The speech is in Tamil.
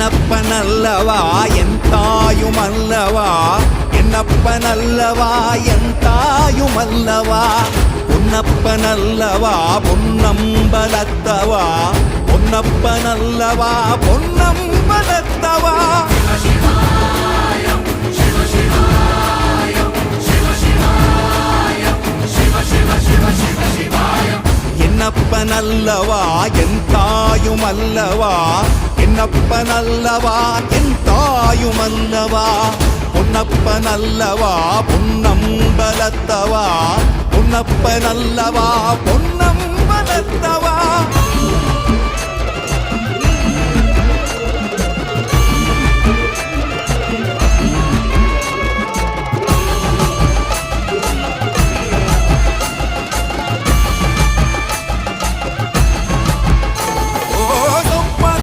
என்னப்பனல்லவா என் தாயுமல்லவா, என்னப்பனல்லவா என் தாயுமல்லவா, பொன்னப்பனல்லவா பொன்னம்பலத்தவா, பொன்னப்பனல்லவா பொன்னம்பலத்தவா. என்னப்பனல்லவா என் தாயுமல்லவா, என்னப்பனல்லவா என் தாயுமல்லவா, பொன்னப்பனல்லவா பொன்னம்பலத்தவா, பொன்னப்பனல்லவா பொன்னம்பலத்தவா.